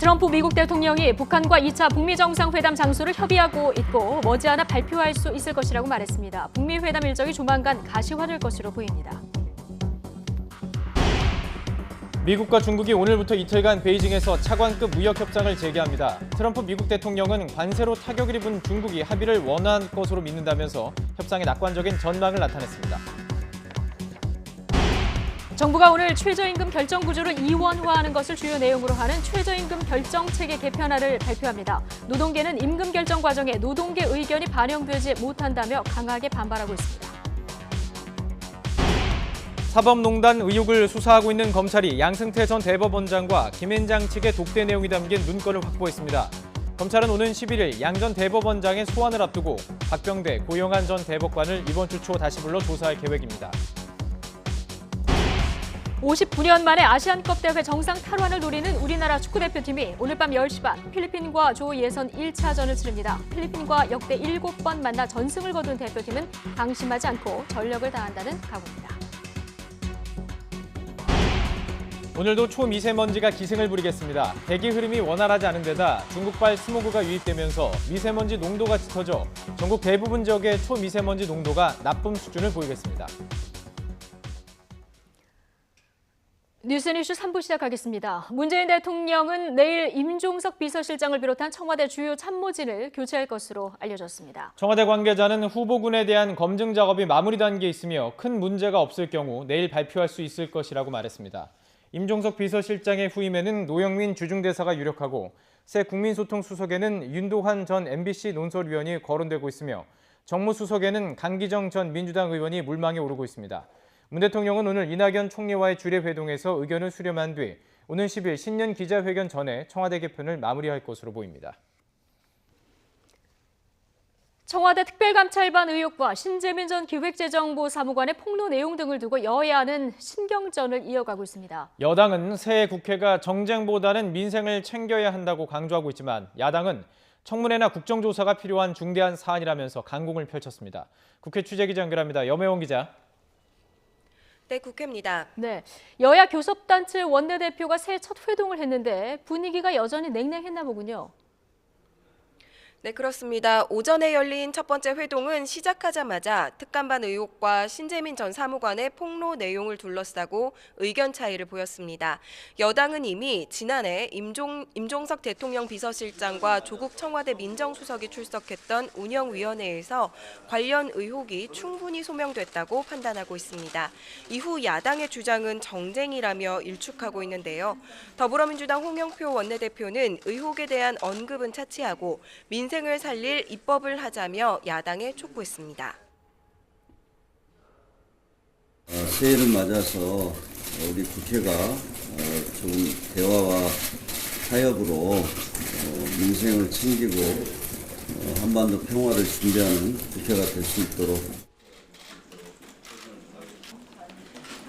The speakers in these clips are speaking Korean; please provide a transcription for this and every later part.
트럼프 미국 대통령이 북한과 2차 북미 정상회담 장소를 협의하고 있고 머지않아 발표할 수 있을 것이라고 말했습니다. 북미 회담 일정이 조만간 가시화될 것으로 보입니다. 미국과 중국이 오늘부터 이틀간 베이징에서 차관급 무역 협상을 재개합니다. 트럼프 미국 대통령은 관세로 타격을 입은 중국이 합의를 원할 것으로 믿는다면서 협상에 낙관적인 전망을 나타냈습니다. 정부가 오늘 최저임금 결정 구조를 이원화하는 것을 주요 내용으로 하는 최저임금 결정 체계 개편안을 발표합니다. 노동계는 임금 결정 과정에 노동계 의견이 반영되지 못한다며 강하게 반발하고 있습니다. 사법농단 의혹을 수사하고 있는 검찰이 양승태 전 대법원장과 김앤장 측의 독대 내용이 담긴 문건을 확보했습니다. 검찰은 오는 11일 양 전 대법원장의 소환을 앞두고 박병대, 고영한 전 대법관을 이번 주 초 다시 불러 조사할 계획입니다. 59년 만에 아시안컵 대회 정상 탈환을 노리는 우리나라 축구대표팀이 오늘 밤 10시 반 필리핀과 조 예선 1차전을 치릅니다. 필리핀과 역대 7번 만나 전승을 거둔 대표팀은 방심하지 않고 전력을 다한다는 각오입니다. 오늘도 초미세먼지가 기승을 부리겠습니다. 대기 흐름이 원활하지 않은 데다 중국발 스모그가 유입되면서 미세먼지 농도가 짙어져 전국 대부분 지역의 초미세먼지 농도가 나쁨 수준을 보이겠습니다. 뉴스뉴스 3부 시작하겠습니다. 문재인 대통령은 내일 임종석 비서실장을 비롯한 청와대 주요 참모진을 교체할 것으로 알려졌습니다. 청와대 관계자는 후보군에 대한 검증 작업이 마무리 단계에 있으며 큰 문제가 없을 경우 내일 발표할 수 있을 것이라고 말했습니다. 임종석 비서실장의 후임에는 노영민 주중대사가 유력하고 새 국민소통수석에는 윤도환 전 MBC 논설위원이 거론되고 있으며 정무수석에는 강기정 전 민주당 의원이 물망에 오르고 있습니다. 문 대통령은 오늘 이낙연 총리와의 주례회동에서 의견을 수렴한 뒤 오는 10일 신년 기자회견 전에 청와대 개편을 마무리할 것으로 보입니다. 청와대 특별감찰반 의혹과 신재민 전 기획재정부 사무관의 폭로 내용 등을 두고 여야는 신경전을 이어가고 있습니다. 여당은 새해 국회가 정쟁보다는 민생을 챙겨야 한다고 강조하고 있지만 야당은 청문회나 국정조사가 필요한 중대한 사안이라면서 강공을 펼쳤습니다. 국회 취재기자 연결합니다. 염혜원 기자. 네, 국회입니다. 네, 여야 교섭단체 원내대표가 새해 첫 회동을 했는데 분위기가 여전히 냉랭했나 보군요. 네, 그렇습니다. 오전에 열린 첫 번째 회동은 시작하자마자 특감반 의혹과 신재민 전 사무관의 폭로 내용을 둘러싸고 의견 차이를 보였습니다. 여당은 이미 지난해 임종석 대통령 비서실장과 조국 청와대 민정수석이 출석했던 운영위원회에서 관련 의혹이 충분히 소명됐다고 판단하고 있습니다. 이후 야당의 주장은 정쟁이라며 일축하고 있는데요. 더불어민주당 홍영표 원내대표는 의혹에 대한 언급은 차치하고 민생을 살릴 입법을 하자며 야당에 촉구했습니다. 새해를 맞아서 우리 국회가 좋은 대화와 타협으로 민생을 챙기고 한반도 평화를 준비하는 국회가 될 수 있도록.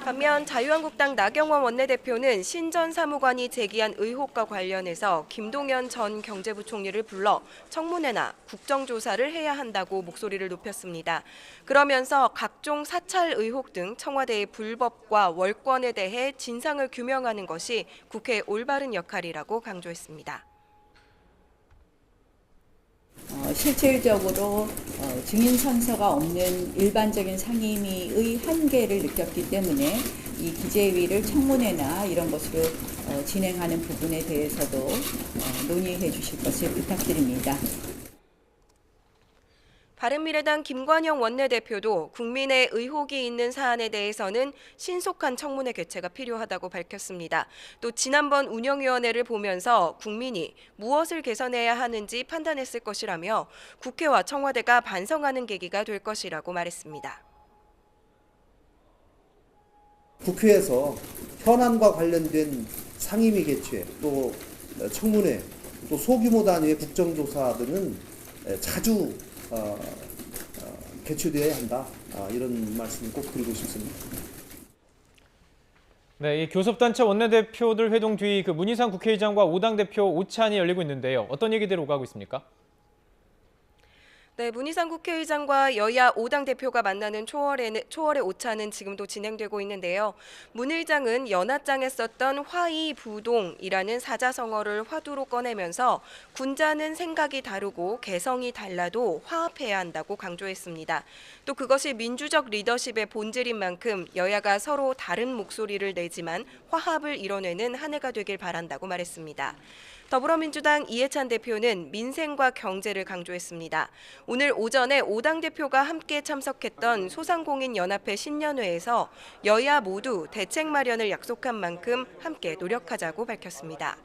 반면 자유한국당 나경원 원내대표는 신 전 사무관이 제기한 의혹과 관련해서 김동연 전 경제부총리를 불러 청문회나 국정조사를 해야 한다고 목소리를 높였습니다. 그러면서 각종 사찰 의혹 등 청와대의 불법과 월권에 대해 진상을 규명하는 것이 국회의 올바른 역할이라고 강조했습니다. 실질적으로 증인 선서가 없는 일반적인 상임위의 한계를 느꼈기 때문에 이 기재위를 청문회나 이런 것으로 진행하는 부분에 대해서도 논의해 주실 것을 부탁드립니다. 바른미래당 김관영 원내대표도 국민의 의혹이 있는 사안에 대해서는 신속한 청문회 개최가 필요하다고 밝혔습니다. 또 지난번 운영위원회를 보면서 국민이 무엇을 개선해야 하는지 판단했을 것이라며 국회와 청와대가 반성하는 계기가 될 것이라고 말했습니다. 국회에서 현안과 관련된 상임위 개최, 또 청문회, 또 소규모 단위의 국정조사 등은 자주 개최되어야 한다. 이런 말씀 꼭 드리고 싶습니다. 네, 이 교섭단체 원내대표들 회동 뒤 문희상 국회의장과 5당 대표 오찬이 열리고 있는데요. 어떤 얘기들 오가고 있습니까? 네, 문희상 국회의장과 여야 5당 대표가 만나는 초월의 오차는 지금도 진행되고 있는데요. 문 의장은 연하장에 썼던 화이부동이라는 사자성어를 화두로 꺼내면서 군자는 생각이 다르고 개성이 달라도 화합해야 한다고 강조했습니다. 또 그것이 민주적 리더십의 본질인 만큼 여야가 서로 다른 목소리를 내지만 화합을 이뤄내는 한 해가 되길 바란다고 말했습니다. 더불어민주당 이해찬 대표는 민생과 경제를 강조했습니다. 오늘 오전에 5당 대표가 함께 참석했던 소상공인연합회 신년회에서 여야 모두 대책 마련을 약속한 만큼 함께 노력하자고 밝혔습니다.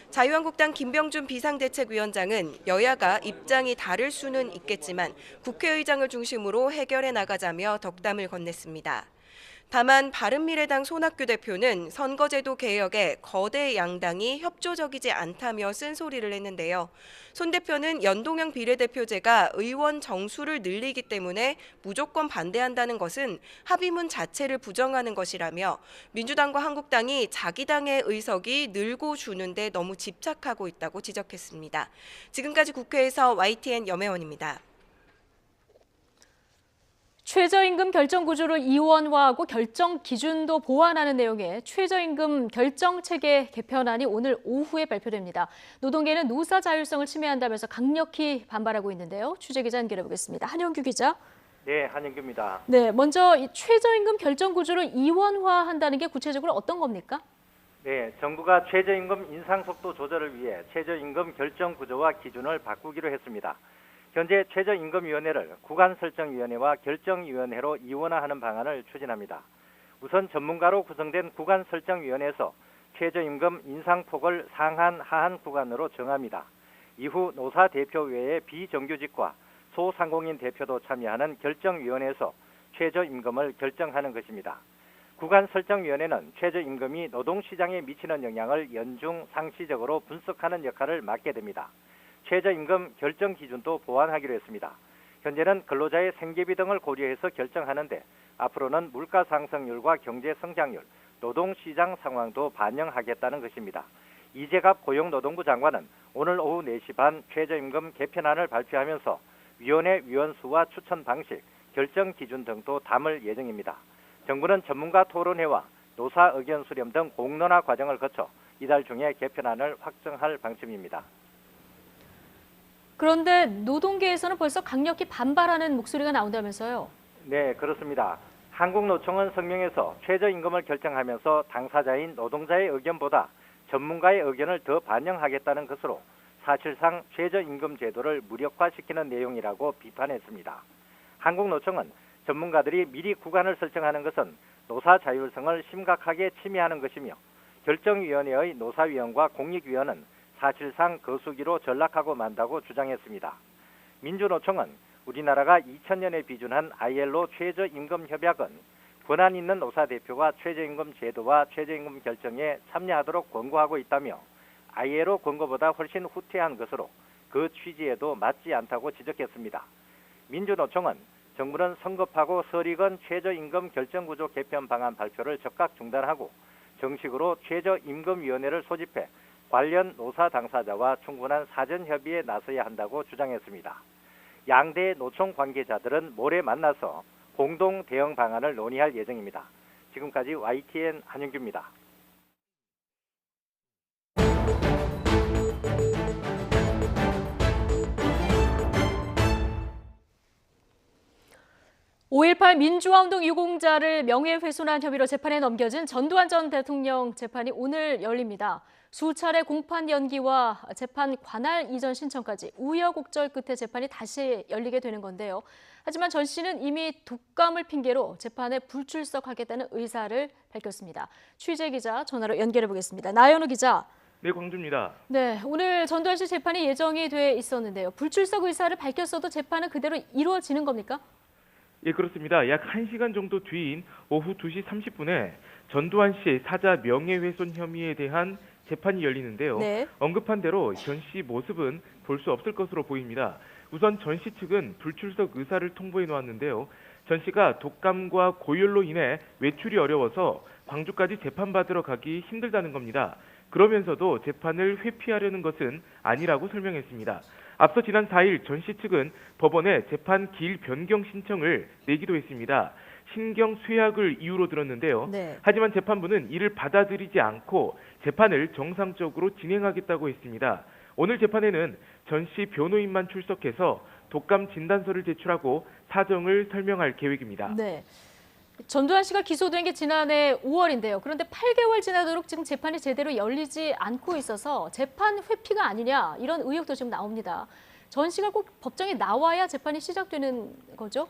자유한국당 김병준 비상대책위원장은 여야가 입장이 다를 수는 있겠지만 국회의장을 중심으로 해결해 나가자며 덕담을 건넸습니다. 다만 바른미래당 손학규 대표는 선거제도 개혁에 거대 양당이 협조적이지 않다며 쓴소리를 했는데요. 손 대표는 연동형 비례대표제가 의원 정수를 늘리기 때문에 무조건 반대한다는 것은 합의문 자체를 부정하는 것이라며 민주당과 한국당이 자기 당의 의석이 늘고 주는데 너무 집착하고 있다고 지적했습니다. 지금까지 국회에서 YTN 염혜원입니다. 최저임금 결정 구조를 이원화하고 결정 기준도 보완하는 내용의 최저임금 결정체계 개편안이 오늘 오후에 발표됩니다. 노동계는 노사 자율성을 침해한다면서 강력히 반발하고 있는데요. 취재 기자 연결해보겠습니다. 한영규 기자. 네, 한영규입니다. 네, 먼저 이 최저임금 결정 구조를 이원화한다는 게 구체적으로 어떤 겁니까? 네, 정부가 최저임금 인상 속도 조절을 위해 최저임금 결정 구조와 기준을 바꾸기로 했습니다. 현재 최저임금위원회를 구간설정위원회와 결정위원회로 이원화하는 방안을 추진합니다. 우선 전문가로 구성된 구간설정위원회에서 최저임금 인상폭을 상한, 하한 구간으로 정합니다. 이후 노사 대표 외에 비정규직과 소상공인 대표도 참여하는 결정위원회에서 최저임금을 결정하는 것입니다. 구간설정위원회는 최저임금이 노동시장에 미치는 영향을 연중 상시적으로 분석하는 역할을 맡게 됩니다. 최저임금 결정 기준도 보완하기로 했습니다. 현재는 근로자의 생계비 등을 고려해서 결정하는데 앞으로는 물가 상승률과 경제 성장률, 노동시장 상황도 반영하겠다는 것입니다. 이재갑 고용노동부 장관은 오늘 오후 4시 반 최저임금 개편안을 발표하면서 위원회 위원수와 추천 방식, 결정 기준 등도 담을 예정입니다. 정부는 전문가 토론회와 노사 의견 수렴 등 공론화 과정을 거쳐 이달 중에 개편안을 확정할 방침입니다. 그런데 노동계에서는 벌써 강력히 반발하는 목소리가 나온다면서요? 네, 그렇습니다. 한국노총은 성명에서 최저임금을 결정하면서 당사자인 노동자의 의견보다 전문가의 의견을 더 반영하겠다는 것으로 사실상 최저임금 제도를 무력화시키는 내용이라고 비판했습니다. 한국노총은 전문가들이 미리 구간을 설정하는 것은 노사 자율성을 심각하게 침해하는 것이며 결정위원회의 노사위원과 공익위원은 사실상 거수기로 전락하고 만다고 주장했습니다. 민주노총은 우리나라가 2000년에 비준한 ILO 최저임금 협약은 권한 있는 노사 대표가 최저임금 제도와 최저임금 결정에 참여하도록 권고하고 있다며 ILO 권고보다 훨씬 후퇴한 것으로 그 취지에도 맞지 않다고 지적했습니다. 민주노총은 정부는 성급하고 설익은 최저임금 결정구조 개편 방안 발표를 즉각 중단하고 정식으로 최저임금위원회를 소집해 관련 노사 당사자와 충분한 사전 협의에 나서야 한다고 주장했습니다. 양대 노총 관계자들은 모레 만나서 공동 대응 방안을 논의할 예정입니다. 지금까지 YTN 한영규입니다. (5.18) 민주화운동 유공자를 명예훼손한 혐의로 재판에 넘겨진 전두환 전 대통령 재판이 오늘 열립니다. 수차례 공판 연기와 재판 관할 이전 신청까지 우여곡절 끝에 재판이 다시 열리게 되는 건데요. 하지만 전 씨는 이미 독감을 핑계로 재판에 불출석하겠다는 의사를 밝혔습니다. 취재 기자 전화로 연결해 보겠습니다. 나연우 기자. 네, 광주입니다. 네, 오늘 전두환 씨 재판이 예정이 돼 있었는데요. 불출석 의사를 밝혔어도 재판은 그대로 이루어지는 겁니까? 예, 그렇습니다. 약 1시간 정도 뒤인 오후 2시 30분에 전두환 씨 사자 명예훼손 혐의에 대한 재판이 열리는데요. 네. 언급한 대로 전 씨 모습은 볼 수 없을 것으로 보입니다. 우선 전 씨 측은 불출석 의사를 통보해 놓았는데요. 전 씨가 독감과 고열로 인해 외출이 어려워서 광주까지 재판받으러 가기 힘들다는 겁니다. 그러면서도 재판을 회피하려는 것은 아니라고 설명했습니다. 앞서 지난 4일 전 씨 측은 법원에 재판 기일 변경 신청을 내기도 했습니다. 신경 쇠약을 이유로 들었는데요. 네. 하지만 재판부는 이를 받아들이지 않고 재판을 정상적으로 진행하겠다고 했습니다. 오늘 재판에는 전 씨 변호인만 출석해서 독감 진단서를 제출하고 사정을 설명할 계획입니다. 네. 전두환 씨가 기소된 게 지난해 5월인데요. 그런데 8개월 지나도록 지금 재판이 제대로 열리지 않고 있어서 재판 회피가 아니냐 이런 의혹도 지금 나옵니다. 전 씨가 꼭 법정에 나와야 재판이 시작되는 거죠?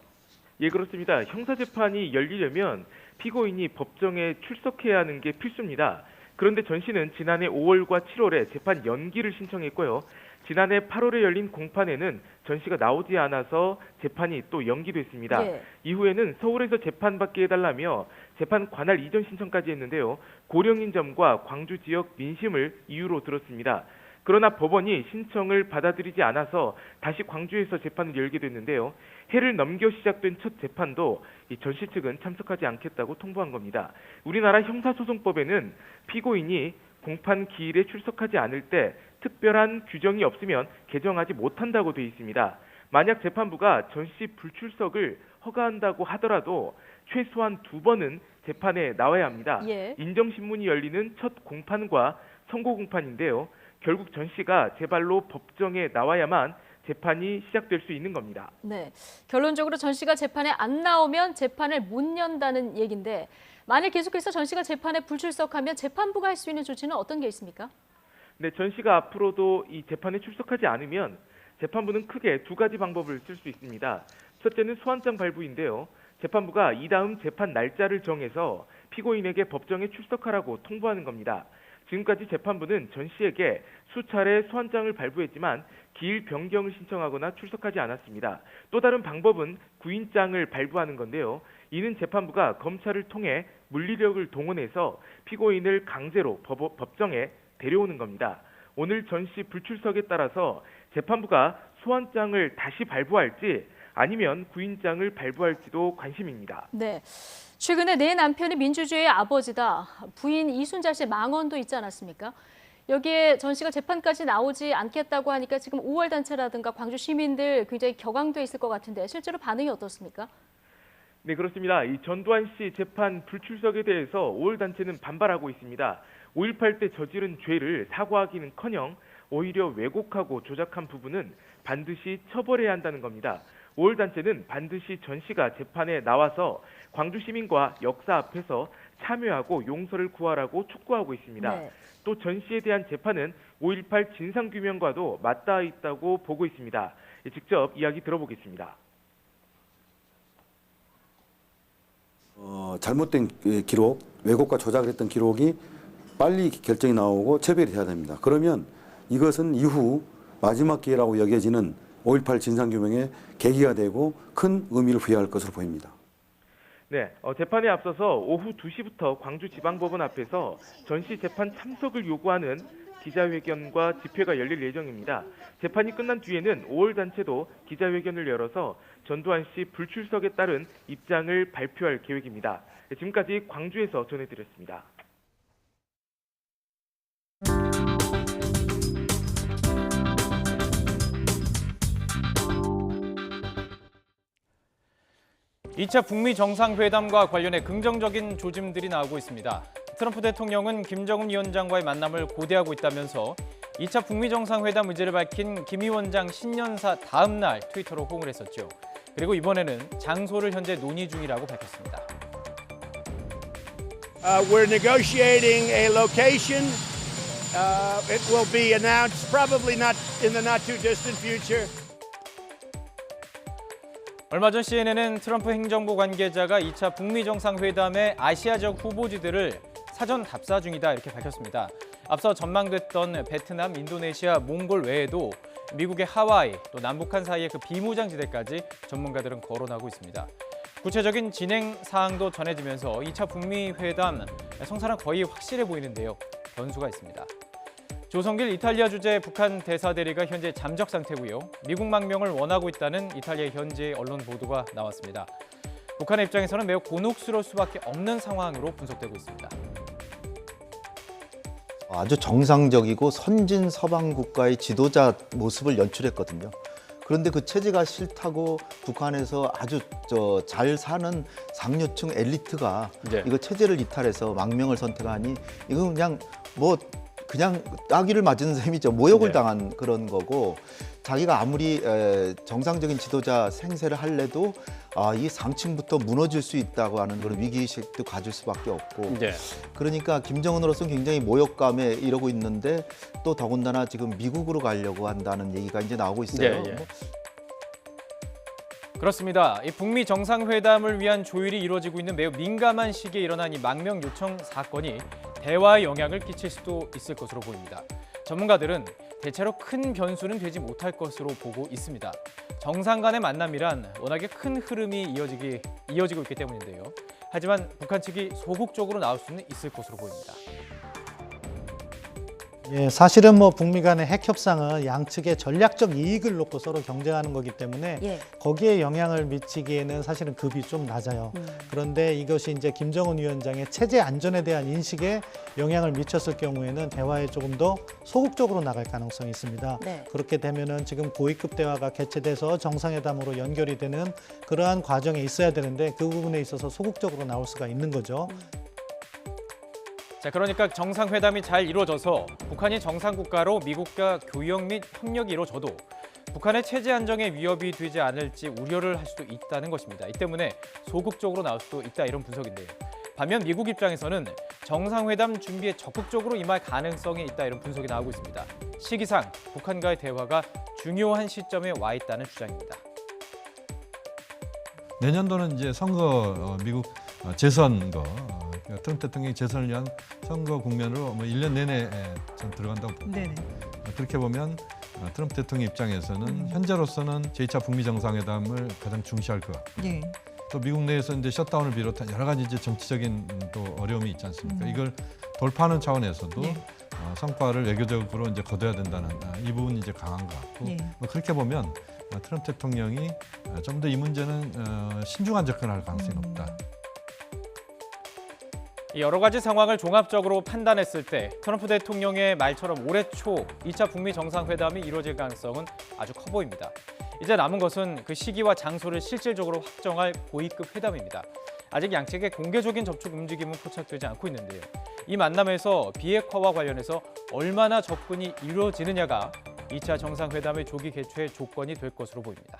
예, 그렇습니다. 형사재판이 열리려면 피고인이 법정에 출석해야 하는 게 필수입니다. 그런데 전 씨는 지난해 5월과 7월에 재판 연기를 신청했고요. 지난해 8월에 열린 공판에는 전 씨가 나오지 않아서 재판이 또 연기됐습니다. 예. 이후에는 서울에서 재판받게 해달라며 재판 관할 이전 신청까지 했는데요. 고령인 점과 광주 지역 민심을 이유로 들었습니다. 그러나 법원이 신청을 받아들이지 않아서 다시 광주에서 재판을 열게 됐는데요. 해를 넘겨 시작된 첫 재판도 이 전 씨 측은 참석하지 않겠다고 통보한 겁니다. 우리나라 형사소송법에는 피고인이 공판 기일에 출석하지 않을 때 특별한 규정이 없으면 개정하지 못한다고 되어 있습니다. 만약 재판부가 전 씨 불출석을 허가한다고 하더라도 최소한 2번은 재판에 나와야 합니다. 예. 인정신문이 열리는 첫 공판과 선고 공판인데요. 결국 전 씨가 제발로 법정에 나와야만 재판이 시작될 수 있는 겁니다. 네. 결론적으로 전 씨가 재판에 안 나오면 재판을 못 연다는 얘기인데 만약 계속해서 전 씨가 재판에 불출석하면 재판부가 할 수 있는 조치는 어떤 게 있습니까? 네, 전 씨가 앞으로도 이 재판에 출석하지 않으면 재판부는 크게 2가지 방법을 쓸 수 있습니다. 첫째는 소환장 발부인데요. 재판부가 이 다음 재판 날짜를 정해서 피고인에게 법정에 출석하라고 통보하는 겁니다. 지금까지 재판부는 전 씨에게 수차례 소환장을 발부했지만 기일 변경을 신청하거나 출석하지 않았습니다. 또 다른 방법은 구인장을 발부하는 건데요. 이는 재판부가 검찰을 통해 물리력을 동원해서 피고인을 강제로 법정에 데려오는 겁니다. 오늘 전 씨 불출석에 따라서 재판부가 소환장을 다시 발부할지 아니면 구인장을 발부할지도 관심입니다. 네. 최근에 내 남편이 민주주의의 아버지다. 부인 이순자 씨 망언도 있지 않았습니까? 여기에 전 씨가 재판까지 나오지 않겠다고 하니까 지금 5월 단체라든가 광주 시민들 굉장히 격앙돼 있을 것 같은데 실제로 반응이 어떻습니까? 네, 그렇습니다. 이 전두환 씨 재판 불출석에 대해서 5월 단체는 반발하고 있습니다. 5.18 때 저지른 죄를 사과하기는커녕 오히려 왜곡하고 조작한 부분은 반드시 처벌해야 한다는 겁니다. 5월 단체는 반드시 전 씨가 재판에 나와서 광주 시민과 역사 앞에서 참여하고 용서를 구하라고 촉구하고 있습니다. 네. 또 전 씨에 대한 재판은 5.18 진상규명과도 맞닿아 있다고 보고 있습니다. 직접 이야기 들어보겠습니다. 잘못된 기록, 왜곡과 조작을 했던 기록이 빨리 결정이 나오고 처벌이 돼야 됩니다. 그러면 이것은 이후 마지막 기회라고 여겨지는 5.18 진상규명의 계기가 되고 큰 의미를 부여할 것으로 보입니다. 네, 재판에 앞서서 오후 2시부터 광주지방법원 앞에서 전 씨 재판 참석을 요구하는 기자회견과 집회가 열릴 예정입니다. 재판이 끝난 뒤에는 5월 단체도 기자회견을 열어서 전두환 씨 불출석에 따른 입장을 발표할 계획입니다. 지금까지 광주에서 전해드렸습니다. 이 차 북미 정상회담과 관련해 긍정적인 조짐들이 나오고 있습니다. 트럼프 대통령은 김정은 위원장과의 만남을 고대하고 있다면서 2차 북미 정상회담 의지를 밝힌 김 위원장 신년사 다음 날 트위터로 호응을 했었죠. 그리고 이번에는 장소를 현재 논의 중이라고 밝혔습니다. We're negotiating a location. It will be announced probably not in the not too distant future. 얼마 전 CNN은 트럼프 행정부 관계자가 2차 북미 정상회담의 아시아적 후보지들을 사전 답사 중이다 이렇게 밝혔습니다. 앞서 전망됐던 베트남, 인도네시아, 몽골 외에도 미국의 하와이, 또 남북한 사이의 그 비무장지대까지 전문가들은 거론하고 있습니다. 구체적인 진행 사항도 전해지면서 2차 북미 회담 성사는 거의 확실해 보이는데요. 변수가 있습니다. 조성길 이탈리아 주재 북한 대사대리가 현재 잠적 상태고요. 미국 망명을 원하고 있다는 이탈리아 현지 언론 보도가 나왔습니다. 북한의 입장에서는 매우 곤혹스러울 수밖에 없는 상황으로 분석되고 있습니다. 아주 정상적이고 선진 서방 국가의 지도자 모습을 연출했거든요. 그런데 그 체제가 싫다고 북한에서 아주 잘 사는 상류층 엘리트가 네. 이거 체제를 이탈해서 망명을 선택하니 이건 그냥 따귀를 맞은 셈이죠. 모욕을 네. 당한 그런 거고, 자기가 아무리 정상적인 지도자 생세를 할래도 이 상층부터 무너질 수 있다고 하는 그런 위기의식도 가질 수밖에 없고, 네. 그러니까 김정은으로서는 굉장히 모욕감에 이러고 있는데 또 더군다나 지금 미국으로 가려고 한다는 얘기가 이제 나오고 있어요. 예, 예. 그렇습니다. 이 북미 정상회담을 위한 조율이 이루어지고 있는 매우 민감한 시기에 일어난 이 망명 요청 사건이 대화에 영향을 끼칠 수도 있을 것으로 보입니다. 전문가들은 대체로 큰 변수는 되지 못할 것으로 보고 있습니다. 정상 간의 만남이란 워낙에 큰 흐름이 이어지고 있기 때문인데요. 하지만 북한 측이 소극적으로 나올 수는 있을 것으로 보입니다. 예, 사실은 북미 간의 핵 협상은 양측의 전략적 이익을 놓고 서로 경쟁하는 거기 때문에 예. 거기에 영향을 미치기에는 사실은 급이 좀 낮아요. 그런데 이것이 이제 김정은 위원장의 체제 안전에 대한 인식에 영향을 미쳤을 경우에는 대화에 조금 더 소극적으로 나갈 가능성이 있습니다. 네. 그렇게 되면은 지금 고위급 대화가 개최돼서 정상회담으로 연결이 되는 그러한 과정에 있어야 되는데 그 부분에 있어서 소극적으로 나올 수가 있는 거죠. 자, 그러니까 정상회담이 잘 이루어져서 북한이 정상국가로 미국과 교역 및 협력이 이루어져도 북한의 체제 안정에 위협이 되지 않을지 우려를 할 수도 있다는 것입니다. 이 때문에 소극적으로 나올 수도 있다, 이런 분석인데요. 반면 미국 입장에서는 정상회담 준비에 적극적으로 임할 가능성이 있다, 이런 분석이 나오고 있습니다. 시기상 북한과의 대화가 중요한 시점에 와 있다는 주장입니다. 내년도는 이제 선거, 미국 재선거, 트럼프 대통령이 재선을 위한 선거 국면으로 1년 내내 들어간다고 보고, 네네. 그렇게 보면 트럼프 대통령 입장에서는 현재로서는 제2차 북미 정상회담을 가장 중시할 것 같고, 네. 또 미국 내에서 이제 셧다운을 비롯한 여러 가지 이제 정치적인 또 어려움이 있지 않습니까? 이걸 돌파하는 차원에서도 네. 성과를 외교적으로 이제 거둬야 된다는 이 부분이 이제 강한 것 같고, 네. 그렇게 보면 트럼프 대통령이 좀 더 이 문제는 신중한 접근할 가능성이 높다. 여러 가지 상황을 종합적으로 판단했을 때 트럼프 대통령의 말처럼 올해 초 2차 북미 정상회담이 이루어질 가능성은 아주 커 보입니다. 이제 남은 것은 그 시기와 장소를 실질적으로 확정할 고위급 회담입니다. 아직 양측의 공개적인 접촉 움직임은 포착되지 않고 있는데요. 이 만남에서 비핵화와 관련해서 얼마나 접근이 이루어지느냐가 2차 정상회담의 조기 개최 조건이 될 것으로 보입니다.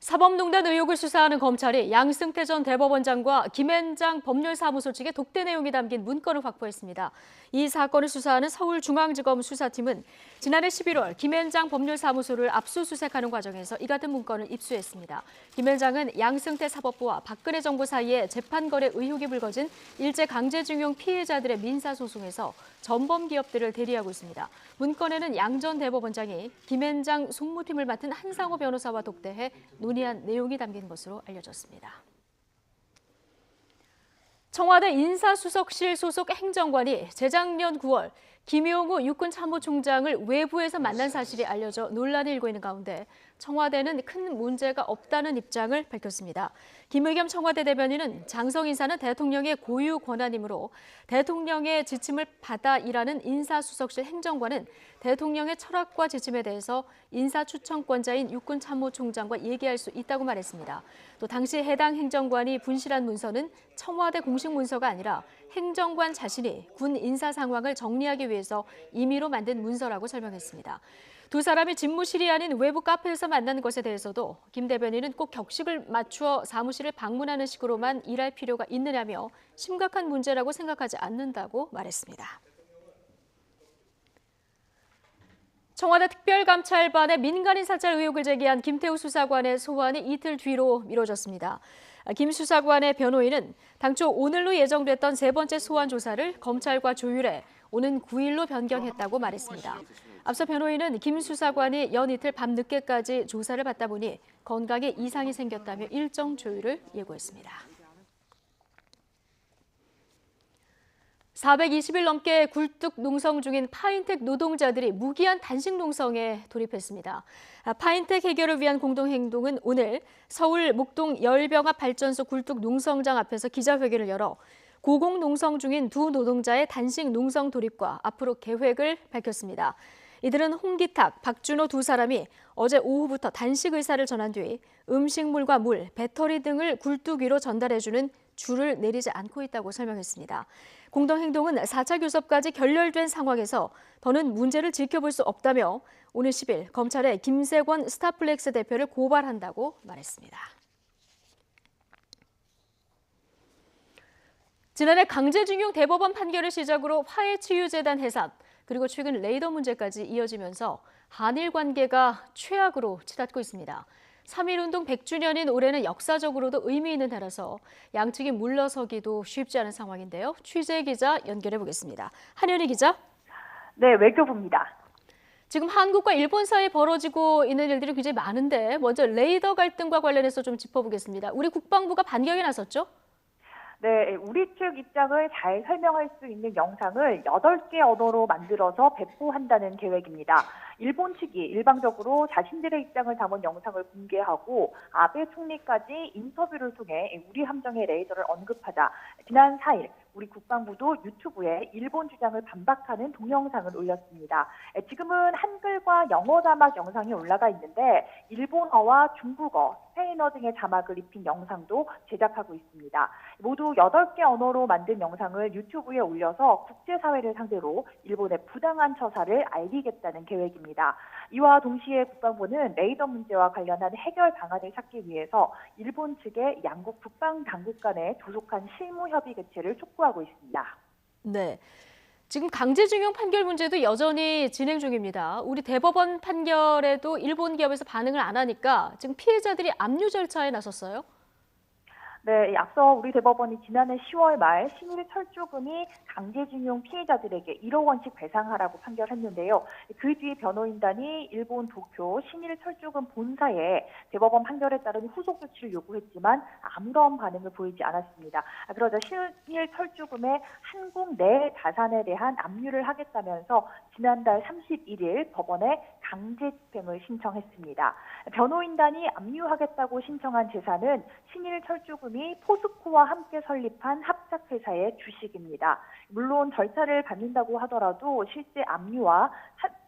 사법농단 의혹을 수사하는 검찰이 양승태 전 대법원장과 김앤장 법률사무소 측의 독대 내용이 담긴 문건을 확보했습니다. 이 사건을 수사하는 서울중앙지검 수사팀은 지난해 11월 김앤장 법률사무소를 압수수색하는 과정에서 이 같은 문건을 입수했습니다. 김앤장은 양승태 사법부와 박근혜 정부 사이에 재판거래 의혹이 불거진 일제강제징용 피해자들의 민사소송에서 전범 기업들을 대리하고 있습니다. 문건에는 양 전 대법원장이 김앤장 송무팀을 맡은 한상호 변호사와 독대해 논의한 내용이 담긴 것으로 알려졌습니다. 청와대 인사수석실 소속 행정관이 재작년 9월 김용우 육군참모총장을 외부에서 만난 사실이 알려져 논란이 일고 있는 가운데 청와대는 큰 문제가 없다는 입장을 밝혔습니다. 김의겸 청와대 대변인은 장성 인사는 대통령의 고유 권한이므로 대통령의 지침을 받아 일하는 인사수석실 행정관은 대통령의 철학과 지침에 대해서 인사추천권자인 육군참모총장과 얘기할 수 있다고 말했습니다. 또 당시 해당 행정관이 분실한 문서는 청와대 공식 문서가 아니라 행정관 자신이 군 인사 상황을 정리하기 위해서 임의로 만든 문서라고 설명했습니다. 두 사람이 집무실이 아닌 외부 카페에서 만난 것에 대해서도 김 대변인은 꼭 격식을 맞추어 사무실을 방문하는 식으로만 일할 필요가 있느냐며 심각한 문제라고 생각하지 않는다고 말했습니다. 청와대 특별감찰반의 민간인 사찰 의혹을 제기한 김태우 수사관의 소환이 이틀 뒤로 미뤄졌습니다. 김 수사관의 변호인은 당초 오늘로 예정됐던 세 번째 소환 조사를 검찰과 조율해 오는 9일로 변경했다고 말했습니다. 앞서 변호인은 김 수사관이 연이틀 밤늦게까지 조사를 받다 보니 건강에 이상이 생겼다며 일정 조율을 예고했습니다. 420일 넘게 굴뚝 농성 중인 파인텍 노동자들이 무기한 단식 농성에 돌입했습니다. 파인텍 해결을 위한 공동행동은 오늘 서울 목동 열병합 발전소 굴뚝 농성장 앞에서 기자회견을 열어 고공농성 중인 두 노동자의 단식 농성 돌입과 앞으로 계획을 밝혔습니다. 이들은 홍기탁, 박준호 두 사람이 어제 오후부터 단식 의사를 전한 뒤 음식물과 물, 배터리 등을 굴뚝 위로 전달해주는 줄을 내리지 않고 있다고 설명했습니다. 공동행동은 4차 교섭까지 결렬된 상황에서 더는 문제를 지켜볼 수 없다며 오늘 10일 검찰에 김세권 스타플렉스 대표를 고발한다고 말했습니다. 지난해 강제징용 대법원 판결을 시작으로 화해치유재단 해산, 그리고 최근 레이더 문제까지 이어지면서 한일 관계가 최악으로 치닫고 있습니다. 3.1운동 100주년인 올해는 역사적으로도 의미 있는 해라서 양측이 물러서기도 쉽지 않은 상황인데요. 취재 기자 연결해 보겠습니다. 한현희 기자. 네, 외교부입니다. 지금 한국과 일본 사이에 벌어지고 있는 일들이 굉장히 많은데 먼저 레이더 갈등과 관련해서 좀 짚어보겠습니다. 우리 국방부가 반격에 나섰죠? 네, 우리 측 입장을 잘 설명할 수 있는 영상을 8개 언어로 만들어서 배포한다는 계획입니다. 일본 측이 일방적으로 자신들의 입장을 담은 영상을 공개하고 아베 총리까지 인터뷰를 통해 우리 함정의 레이더를 언급하자 지난 4일 우리 국방부도 유튜브에 일본 주장을 반박하는 동영상을 올렸습니다. 지금은 한글과 영어 자막 영상이 올라가 있는데 일본어와 중국어, 스페인어 등의 자막을 입힌 영상도 제작하고 있습니다. 모두 8개 언어로 만든 영상을 유튜브에 올려서 국제사회를 상대로 일본의 부당한 처사를 알리겠다는 계획입니다. 이와 동시에 국방부는 레이더 문제와 관련한 해결 방안을 찾기 위해서 일본 측의 양국 국방당국 간의 조속한 실무 협의 개최를 촉구하고 있습니다. 네, 지금 강제징용 판결 문제도 여전히 진행 중입니다. 우리 대법원 판결에도 일본 기업에서 반응을 안 하니까 지금 피해자들이 압류 절차에 나섰어요. 네, 앞서 우리 대법원이 지난해 10월 말 신일 철조금이 강제징용 피해자들에게 1억 원씩 배상하라고 판결했는데요. 그 뒤 변호인단이 일본 도쿄 신일 철조금 본사에 대법원 판결에 따른 후속 조치를 요구했지만 아무런 반응을 보이지 않았습니다. 그러자 신일 철조금의 한국 내 자산에 대한 압류를 하겠다면서 지난달 31일 법원에 강제 집행을 신청했습니다. 변호인단이 압류하겠다고 신청한 재산은 신일 철조금이 포스코와 함께 설립한 합작회사의 주식입니다. 물론 절차를 밟는다고 하더라도 실제 압류와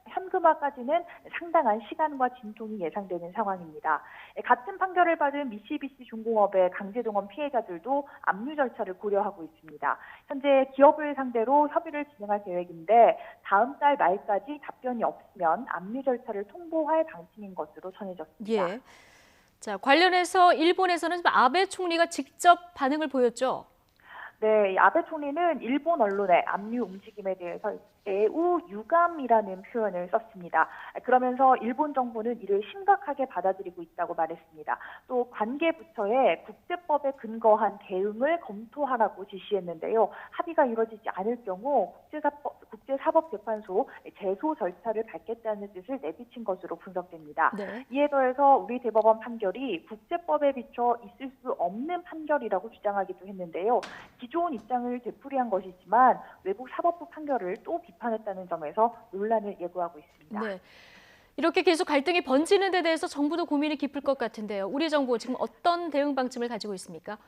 현금화까지는 상당한 시간과 진통이 예상되는 상황입니다. 같은 판결을 받은 미쓰비시 중공업의 강제동원 피해자들도 압류 절차를 고려하고 있습니다. 현재 기업을 상대로 협의를 진행할 계획인데 다음 달 말까지 답변이 없으면 압류 절차를 통보할 방침인 것으로 전해졌습니다. 예. 자, 관련해서 일본에서는 아베 총리가 직접 반응을 보였죠? 네, 아베 총리는 일본 언론의 압류 움직임에 대해서 애우 유감이라는 표현을 썼습니다. 그러면서 일본 정부는 이를 심각하게 받아들이고 있다고 말했습니다. 또 관계 부처에 국제법에 근거한 대응을 검토하라고 지시했는데요. 합의가 이루어지지 않을 경우 국제사법재판소 제소 절차를 밟겠다는 뜻을 내비친 것으로 분석됩니다. 네. 이에 더해서 우리 대법원 판결이 국제법에 비춰 있을 수 없는 판결이라고 주장하기도 했는데요. 기존 입장을 되풀이한 것이지만 외국 사법부 판결을 또 비판했다는 점에서 논란을 예고하고 있습니다. 네. 이렇게 계속 갈등이 번지는 데 대해서 정부도 고민이 깊을 것 같은데요. 우리 정부 지금 어떤 대응 방침을 가지고 있습니까?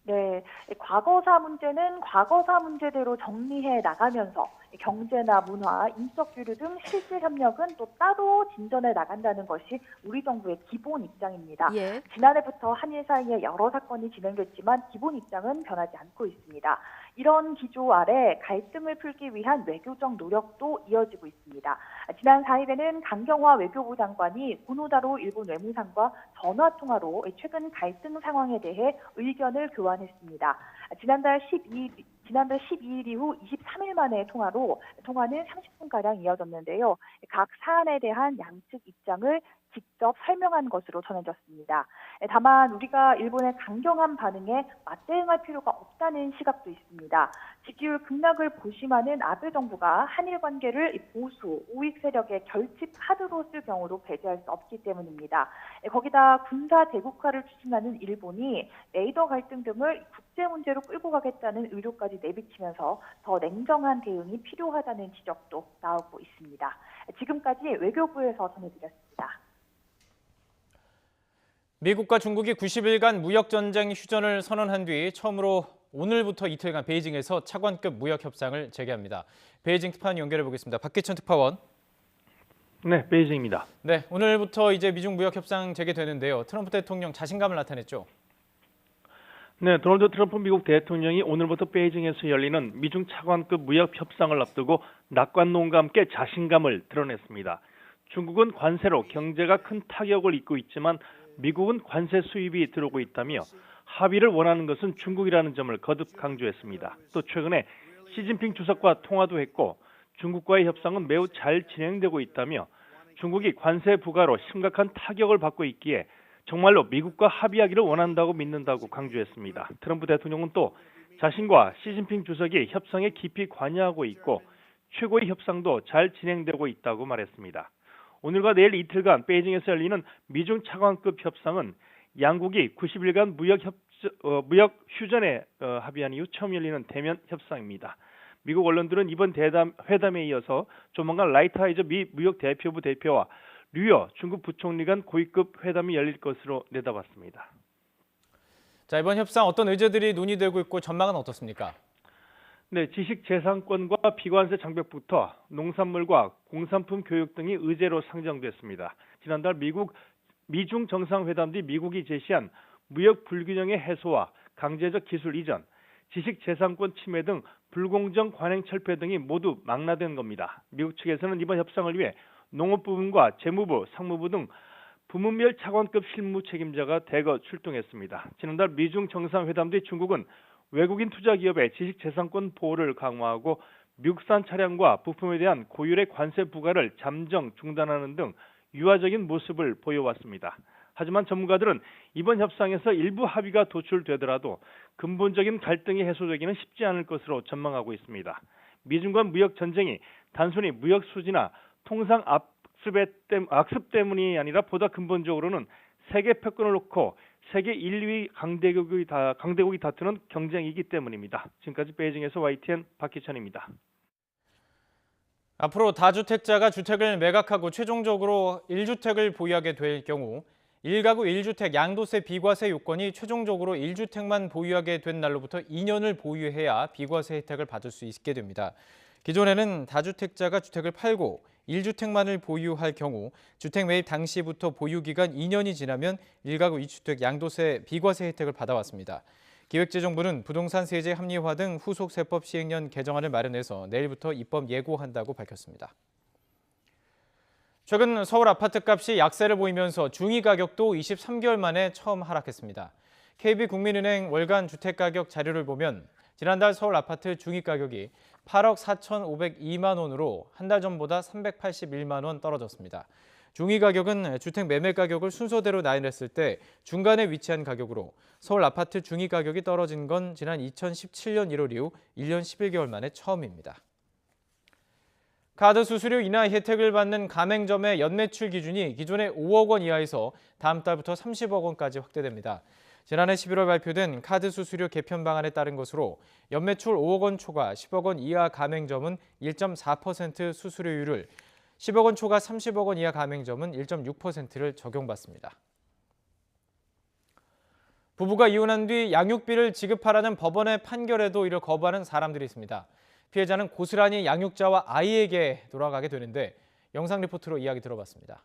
네, 과거사 문제는 과거사 문제대로 정리해 나가면서 경제나 문화, 인적 교류 등 실질 협력은 또 따로 진전해 나간다는 것이 우리 정부의 기본 입장입니다. 예. 지난해부터 한일 사이에 여러 사건이 진행됐지만 기본 입장은 변하지 않고 있습니다. 이런 기조 아래 갈등을 풀기 위한 외교적 노력도 이어지고 있습니다. 지난 4일에는 강경화 외교부 장관이 고노다로 일본 외무상과 전화 통화로 최근 갈등 상황에 대해 의견을 교환했습니다. 지난달 12일 이후 23일 만에 통화는 30분가량 이어졌는데요. 각 사안에 대한 양측 입장을 직접 설명한 것으로 전해졌습니다. 다만 우리가 일본의 강경한 반응에 맞대응할 필요가 없다는 시각도 있습니다. 지지율 급락을 고심하는 아베 정부가 한일 관계를 보수, 우익 세력의 결집 카드로 쓸 경우도 배제할 수 없기 때문입니다. 거기다 군사 대국화를 추진하는 일본이 레이더 갈등 등을 국제 문제로 끌고 가겠다는 의도까지 내비치면서 더 냉정한 대응이 필요하다는 지적도 나오고 있습니다. 지금까지 외교부에서 전해드렸습니다. 미국과 중국이 90일간 무역전쟁 휴전을 선언한 뒤 처음으로 오늘부터 이틀간 베이징에서 차관급 무역 협상을 재개합니다. 베이징 특파원 연결해 보겠습니다. 박기천 특파원. 네, 베이징입니다. 네, 오늘부터 이제 미중 무역 협상 재개되는데요. 트럼프 대통령 자신감을 나타냈죠. 네, 도널드 트럼프 미국 대통령이 오늘부터 베이징에서 열리는 미중 차관급 무역 협상을 앞두고 낙관론과 함께 자신감을 드러냈습니다. 중국은 관세로 경제가 큰 타격을 입고 있지만 미국은 관세 수입이 들어오고 있다며 합의를 원하는 것은 중국이라는 점을 거듭 강조했습니다. 또 최근에 시진핑 주석과 통화도 했고 중국과의 협상은 매우 잘 진행되고 있다며 중국이 관세 부과로 심각한 타격을 받고 있기에 정말로 미국과 합의하기를 원한다고 믿는다고 강조했습니다. 트럼프 대통령은 또 자신과 시진핑 주석이 협상에 깊이 관여하고 있고 최고의 협상도 잘 진행되고 있다고 말했습니다. 오늘과 내일 이틀간 베이징에서 열리는 미중 차관급 협상은 양국이 90일간 무역 휴전에 합의한 이후 처음 열리는 대면 협상입니다. 미국 언론들은 이번 회담에 이어서 조만간 라이트하이저 미 무역 대표부 대표와 류어 중국 부총리 간 고위급 회담이 열릴 것으로 내다봤습니다. 자, 이번 협상 어떤 의제들이 논의되고 있고 전망은 어떻습니까? 네, 지식재산권과 비관세 장벽부터 농산물과 공산품 교육 등이 의제로 상정됐습니다. 지난달 미중 정상회담 뒤 미국이 제시한 무역 불균형의 해소와 강제적 기술 이전, 지식재산권 침해 등 불공정 관행 철폐 등이 모두 망라된 겁니다. 미국 측에서는 이번 협상을 위해 농업부문과 재무부, 상무부 등 부문별 차관급 실무 책임자가 대거 출동했습니다. 지난달 미중 정상회담 뒤 중국은 외국인 투자기업의 지식재산권 보호를 강화하고 미국산 차량과 부품에 대한 고율의 관세 부과를 잠정 중단하는 등 유화적인 모습을 보여왔습니다. 하지만 전문가들은 이번 협상에서 일부 합의가 도출되더라도 근본적인 갈등이 해소되기는 쉽지 않을 것으로 전망하고 있습니다. 미중 간 무역 전쟁이 단순히 무역 수지나 통상 악습 때문이 아니라 보다 근본적으로는 세계 패권을 놓고 세계 1위 강대국이 다투는 경쟁이기 때문입니다. 지금까지 베이징에서 YTN 박기천입니다. 앞으로 다주택자가 주택을 매각하고 최종적으로 1주택을 보유하게 될 경우 1가구 1주택 양도세 비과세 요건이 최종적으로 1주택만 보유하게 된 날로부터 2년을 보유해야 비과세 혜택을 받을 수 있게 됩니다. 기존에는 다주택자가 주택을 팔고 1주택만을 보유할 경우 주택 매입 당시부터 보유기간 2년이 지나면 1가구 2주택 양도세 비과세 혜택을 받아왔습니다. 기획재정부는 부동산 세제 합리화 등 후속 세법 시행령 개정안을 마련해서 내일부터 입법 예고한다고 밝혔습니다. 최근 서울 아파트값이 약세를 보이면서 중위 가격도 23개월 만에 처음 하락했습니다. KB국민은행 월간 주택가격 자료를 보면 지난달 서울 아파트 중위 가격이 8억 4,502만 원으로 한 달 전보다 381만 원 떨어졌습니다. 중위 가격은 주택 매매 가격을 순서대로 나열했을 때 중간에 위치한 가격으로 서울 아파트 중위 가격이 떨어진 건 지난 2017년 1월 이후 1년 11개월 만에 처음입니다. 카드 수수료 인하 혜택을 받는 가맹점의 연매출 기준이 기존의 5억 원 이하에서 다음 달부터 30억 원까지 확대됩니다. 지난해 11월 발표된 카드 수수료 개편 방안에 따른 것으로 연매출 5억 원 초과 10억 원 이하 가맹점은 1.4% 수수료율을, 10억 원 초과 30억 원 이하 가맹점은 1.6%를 적용받습니다. 부부가 이혼한 뒤 양육비를 지급하라는 법원의 판결에도 이를 거부하는 사람들이 있습니다. 피해자는 고스란히 양육자와 아이에게 돌아가게 되는데 영상 리포트로 이야기 들어봤습니다.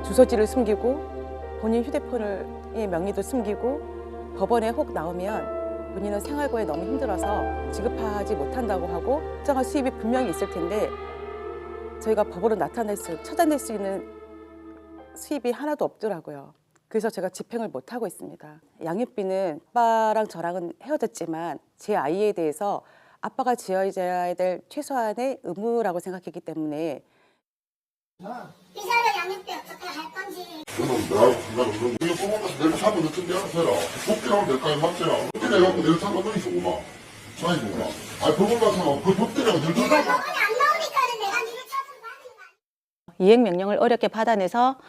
주소지를 숨기고 본인 휴대폰의 명의도 숨기고 법원에 혹 나오면 본인은 생활고에 너무 힘들어서 지급하지 못한다고 하고 특정한 수입이 분명히 있을 텐데 저희가 법으로 찾아낼 수 있는 수입이 하나도 없더라고요. 그래서 제가 집행을 못하고 있습니다. 양육비는 아빠랑 저랑은 헤어졌지만 제 아이에 대해서 아빠가 지어야 될 최소한의 의무라고 생각했기 때문에 이 사람 양육비 어떻게 할 건지. 그럼 내가 뽑아서 내가 사면 어떻게 해라. 복귀하면 될까요? 맞잖아. 복귀를 해갖고 내가 사면 너 있었구나. 사이구나. 아니 법원 가서 그 복귀라고 늘 법원이 안 나오니까는 내가 니를 찾은 거 아닌가. 이행명령을 어렵게 받아내서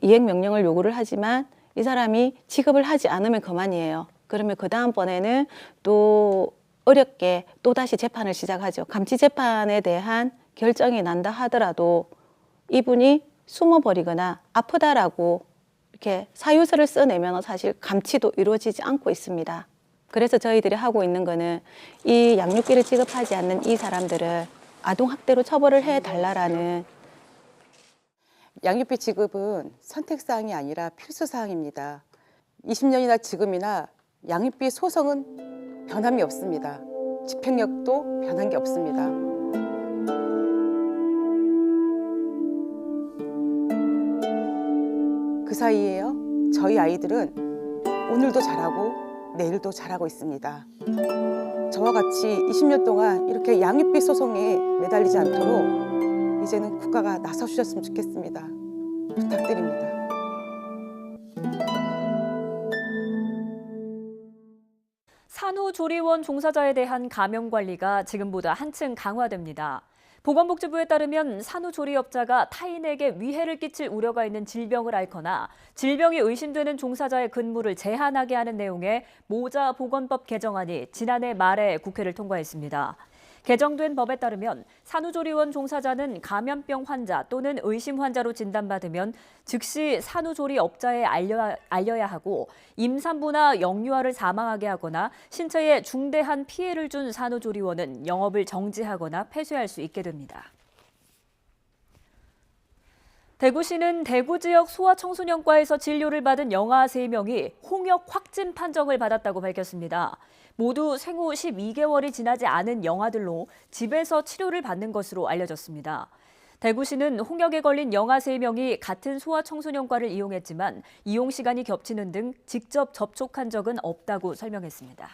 이행명령을 요구를 하지만 이 사람이 지급을 하지 않으면 그만이에요. 그러면 그 다음번에는 또 어렵게 또다시 재판을 시작하죠. 감치재판에 대한 결정이 난다 하더라도 이분이 숨어버리거나 아프다라고 이렇게 사유서를 써내면 사실 감치도 이루어지지 않고 있습니다. 그래서 저희들이 하고 있는 거는 이 양육비를 지급하지 않는 이 사람들을 아동학대로 처벌을 해달라라는. 양육비 지급은 선택사항이 아니라 필수사항입니다. 20년이나 지금이나 양육비 소송은 변함이 없습니다. 집행력도 변한 게 없습니다. 그 사이에요, 저희 아이들은 오늘도 잘하고 내일도 잘하고 있습니다. 저와 같이 20년 동안 이렇게 양육비 소송에 매달리지 않도록 이제는 국가가 나서주셨으면 좋겠습니다. 부탁드립니다. 산후조리원 종사자에 대한 감염 관리가 지금보다 한층 강화됩니다. 보건복지부에 따르면 산후조리업자가 타인에게 위해를 끼칠 우려가 있는 질병을 앓거나 질병이 의심되는 종사자의 근무를 제한하게 하는 내용의 모자보건법 개정안이 지난해 말에 국회를 통과했습니다. 개정된 법에 따르면 산후조리원 종사자는 감염병 환자 또는 의심 환자로 진단받으면 즉시 산후조리업자에 알려야 하고 임산부나 영유아를 사망하게 하거나 신체에 중대한 피해를 준 산후조리원은 영업을 정지하거나 폐쇄할 수 있게 됩니다. 대구시는 대구 지역 소아청소년과에서 진료를 받은 영아 3명이 홍역 확진 판정을 받았다고 밝혔습니다. 모두 생후 12개월이 지나지 않은 영아들로 집에서 치료를 받는 것으로 알려졌습니다. 대구시는 홍역에 걸린 영아 3명이 같은 소아청소년과를 이용했지만 이용 시간이 겹치는 등 직접 접촉한 적은 없다고 설명했습니다.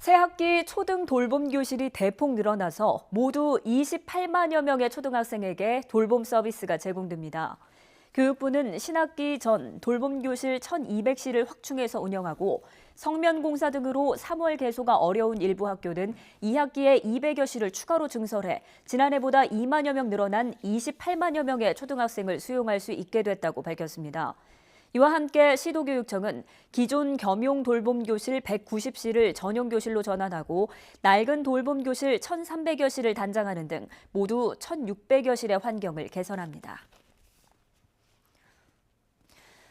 새학기 초등 돌봄 교실이 대폭 늘어나서 모두 28만여 명의 초등학생에게 돌봄 서비스가 제공됩니다. 교육부는 신학기 전 돌봄 교실 1,200실을 확충해서 운영하고 성면공사 등으로 3월 개소가 어려운 일부 학교는 2학기에 200여 실을 추가로 증설해 지난해보다 2만여 명 늘어난 28만여 명의 초등학생을 수용할 수 있게 됐다고 밝혔습니다. 이와 함께 시도교육청은 기존 겸용 돌봄교실 190실을 전용교실로 전환하고 낡은 돌봄교실 1,300여 실을 단장하는 등 모두 1,600여 실의 환경을 개선합니다.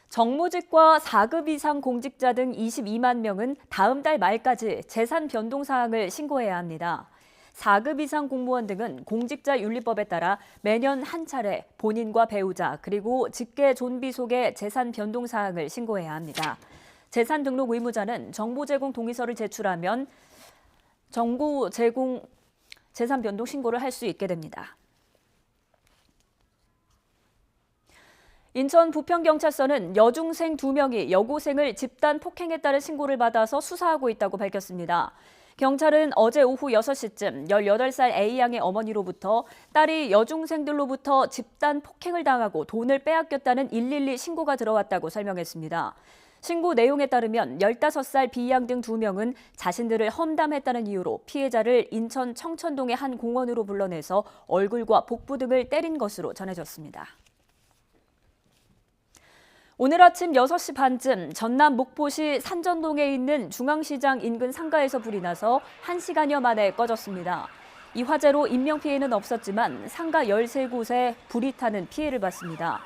정무직과 4급 이상 공직자 등 22만 명은 다음 달 말까지 재산 변동 사항을 신고해야 합니다. 4급 이상 공무원 등은 공직자윤리법에 따라 매년 한 차례 본인과 배우자 그리고 직계 존비 속의 재산 변동 사항을 신고해야 합니다. 재산 등록 의무자는 정보 제공 동의서를 제출하면 정보 제공 재산 변동 신고를 할 수 있게 됩니다. 인천 부평경찰서는 여중생 2명이 여고생을 집단 폭행했다는 신고를 받아서 수사하고 있다고 밝혔습니다. 경찰은 어제 오후 6시쯤 18살 A양의 어머니로부터 딸이 여중생들로부터 집단 폭행을 당하고 돈을 빼앗겼다는 112 신고가 들어왔다고 설명했습니다. 신고 내용에 따르면 15살 B양 등 2명은 자신들을 험담했다는 이유로 피해자를 인천 청천동의 한 공원으로 불러내서 얼굴과 복부 등을 때린 것으로 전해졌습니다. 오늘 아침 6시 반쯤 전남 목포시 산전동에 있는 중앙시장 인근 상가에서 불이 나서 1시간여 만에 꺼졌습니다. 이 화재로 인명피해는 없었지만 상가 13곳에 불이 타는 피해를 봤습니다.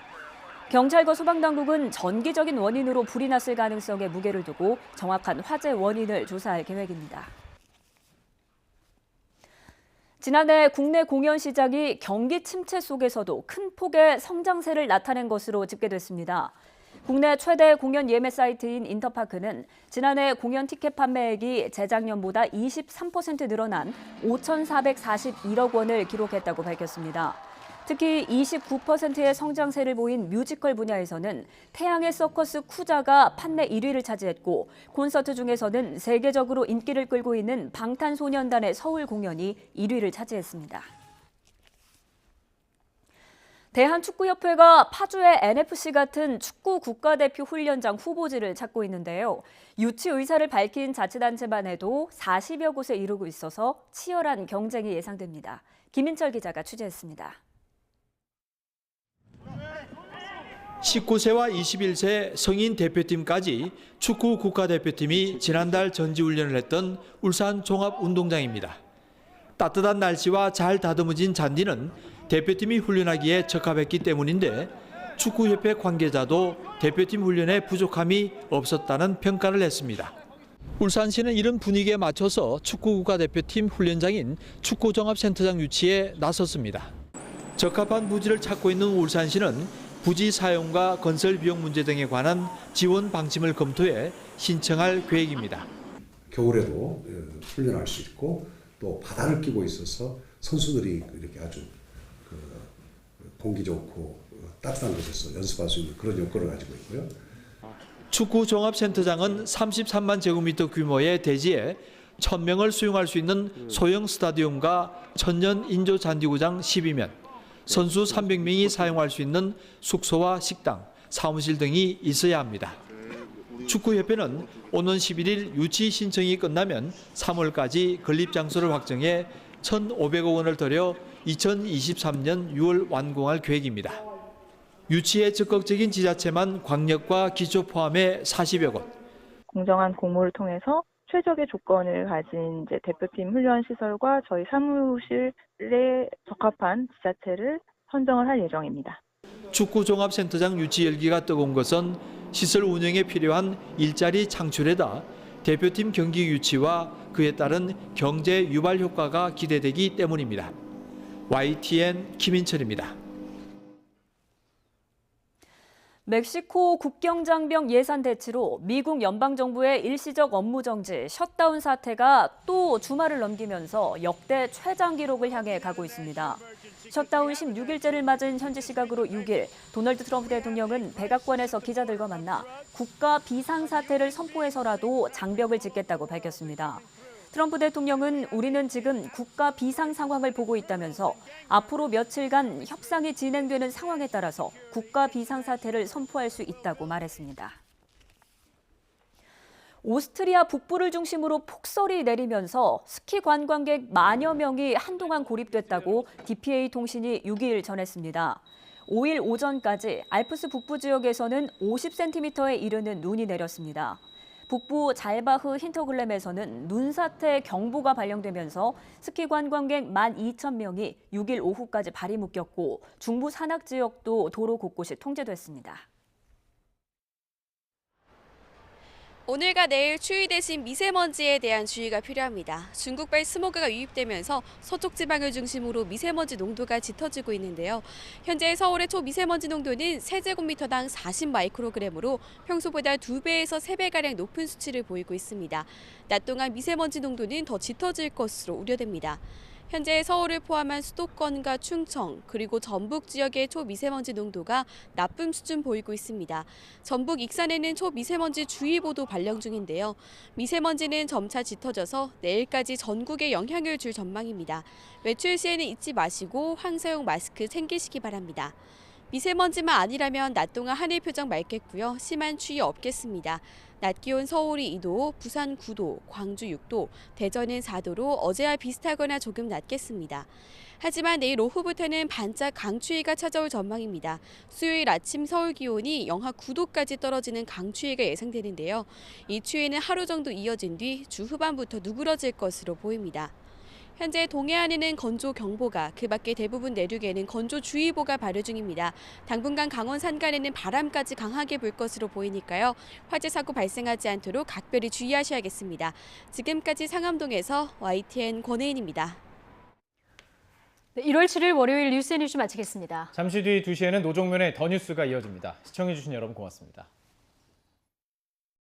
경찰과 소방당국은 전기적인 원인으로 불이 났을 가능성에 무게를 두고 정확한 화재 원인을 조사할 계획입니다. 지난해 국내 공연 시장이 경기 침체 속에서도 큰 폭의 성장세를 나타낸 것으로 집계됐습니다. 국내 최대 공연 예매 사이트인 인터파크는 지난해 공연 티켓 판매액이 재작년보다 23% 늘어난 5,441억 원을 기록했다고 밝혔습니다. 특히 29%의 성장세를 보인 뮤지컬 분야에서는 태양의 서커스 쿠자가 판매 1위를 차지했고 콘서트 중에서는 세계적으로 인기를 끌고 있는 방탄소년단의 서울 공연이 1위를 차지했습니다. 대한축구협회가 파주의 NFC 같은 축구 국가대표 훈련장 후보지를 찾고 있는데요. 유치 의사를 밝힌 자치단체만 해도 40여 곳에 이르고 있어서 치열한 경쟁이 예상됩니다. 김인철 기자가 취재했습니다. 19세와 21세 성인 대표팀까지 축구 국가대표팀이 지난달 전지훈련을 했던 울산 종합운동장입니다. 따뜻한 날씨와 잘 다듬어진 잔디는 대표팀이 훈련하기에 적합했기 때문인데 축구협회 관계자도 대표팀 훈련에 부족함이 없었다는 평가를 했습니다. 울산시는 이런 분위기에 맞춰서 축구 국가대표팀 훈련장인 축구종합센터장 유치에 나섰습니다. 적합한 부지를 찾고 있는 울산시는 부지 사용과 건설 비용 문제 등에 관한 지원 방침을 검토해 신청할 계획입니다. 겨울에도 훈련할 수 있고 또 바다를 끼고 있어서 선수들이 이렇게 아주 공기 좋고 따뜻한 곳에서 연습할 수 있는 그런 여건을 가지고 있고요. 축구 종합센터장은 33만 제곱미터 규모의 대지에 1,000명을 수용할 수 있는 소형 스타디움과 천연 인조 잔디구장 12면, 선수 300명이 사용할 수 있는 숙소와 식당, 사무실 등이 있어야 합니다. 축구협회는 오는 11일 유치 신청이 끝나면 3월까지 건립장소를 확정해 1,500억 원을 들여 2023년 6월 완공할 계획입니다. 유치에 적극적인 지자체만 광역과 기초 포함해 40여 곳. 공정한 공모를 통해서 최적의 조건을 가진 대표팀 훈련 시설과 저희 사무실에 적합한 지자체를 선정을 할 예정입니다. 축구종합센터장 유치 열기가 뜨거운 것은 시설 운영에 필요한 일자리 창출에다 대표팀 경기 유치와 그에 따른 경제 유발 효과가 기대되기 때문입니다. YTN 김인철입니다. 멕시코 국경장병 예산 대치로 미국 연방정부의 일시적 업무정지, 셧다운 사태가 또 주말을 넘기면서 역대 최장 기록을 향해 가고 있습니다. 셧다운 16일째를 맞은 현지 시각으로 6일, 도널드 트럼프 대통령은 백악관에서 기자들과 만나 국가 비상사태를 선포해서라도 장벽을 짓겠다고 밝혔습니다. 트럼프 대통령은 우리는 지금 국가 비상 상황을 보고 있다면서 앞으로 며칠간 협상이 진행되는 상황에 따라서 국가 비상 사태를 선포할 수 있다고 말했습니다. 오스트리아 북부를 중심으로 폭설이 내리면서 스키 관광객 만여 명이 한동안 고립됐다고 DPA 통신이 6일 전했습니다. 5일 오전까지 알프스 북부 지역에서는 50cm에 이르는 눈이 내렸습니다. 북부 잘바흐 힌터글램에서는 눈사태 경보가 발령되면서 스키 관광객 12,000명이 6일 오후까지 발이 묶였고 중부 산악 지역도 도로 곳곳이 통제됐습니다. 오늘과 내일 추위 대신 미세먼지에 대한 주의가 필요합니다. 중국발 스모그가 유입되면서 서쪽 지방을 중심으로 미세먼지 농도가 짙어지고 있는데요. 현재 서울의 초미세먼지 농도는 세제곱미터당 40마이크로그램으로 평소보다 2배에서 3배가량 높은 수치를 보이고 있습니다. 낮 동안 미세먼지 농도는 더 짙어질 것으로 우려됩니다. 현재 서울을 포함한 수도권과 충청 그리고 전북 지역의 초미세먼지 농도가 나쁨 수준 보이고 있습니다. 전북 익산에는 초미세먼지 주의보도 발령 중인데요. 미세먼지는 점차 짙어져서 내일까지 전국에 영향을 줄 전망입니다. 외출 시에는 잊지 마시고 황사용 마스크 챙기시기 바랍니다. 미세먼지만 아니라면 낮 동안 하늘 표정 맑겠고요. 심한 추위 없겠습니다. 낮 기온 서울이 2도, 부산 9도, 광주 6도, 대전은 4도로 어제와 비슷하거나 조금 낮겠습니다. 하지만 내일 오후부터는 반짝 강추위가 찾아올 전망입니다. 수요일 아침 서울 기온이 영하 9도까지 떨어지는 강추위가 예상되는데요. 이 추위는 하루 정도 이어진 뒤 주 후반부터 누그러질 것으로 보입니다. 현재 동해안에는 건조경보가, 그 밖에 대부분 내륙에는 건조주의보가 발효 중입니다. 당분간 강원 산간에는 바람까지 강하게 불 것으로 보이니까요. 화재 사고 발생하지 않도록 각별히 주의하셔야겠습니다. 지금까지 상암동에서 YTN 권혜인입니다. 네, 1월 7일 월요일 뉴스앤이슈 마치겠습니다. 잠시 뒤 2시에는 노종면의 더 뉴스가 이어집니다. 시청해주신 여러분 고맙습니다.